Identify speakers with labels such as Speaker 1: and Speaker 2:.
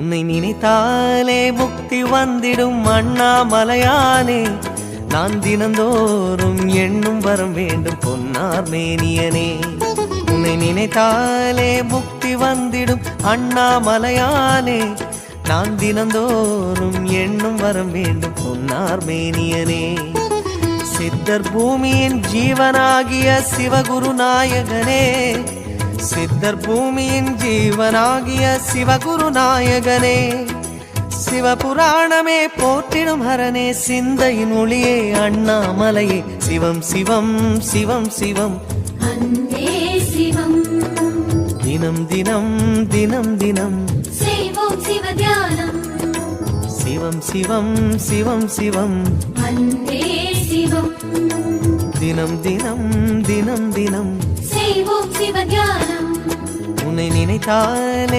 Speaker 1: உன்னை நினைத்தாலே முக்தி வந்திடும் அண்ணாமலையானே. நான் தினந்தோறும் எண்ணும் வரம் வேண்டும் பொன்னார் மேனியனே. உன்னை நினைத்தாலே முக்தி வந்திடும் அண்ணாமலையானே. நான் தினந்தோறும் எண்ணும் வரம் வேண்டும் பொன்னார் மேனியனே. சித்தர் பூமியின் ஜீவனாகிய சிவகுரு நாயகனே. சித்தர் பூமியின் ஜீவனாகிய சிவகுரு நாயகனே. சிவபுராணமே போற்றிடும் ஹரனே. சிந்தையின் ஒளியே அண்ணாமலையே. சிவம் சிவம் சிவம் சிவம்
Speaker 2: அன்பே சிவம்.
Speaker 1: தினம் தினம் தினம் தினம்
Speaker 2: செய்வோம் சிவ தியானம்.
Speaker 1: சிவம் சிவம் சிவம் சிவம்
Speaker 2: அன்பே சிவம்.
Speaker 1: தினம் தினம் தினம் தினம்
Speaker 2: செய்வோம் சிவ தியானம்.
Speaker 1: உன்னை நினைத்தாலே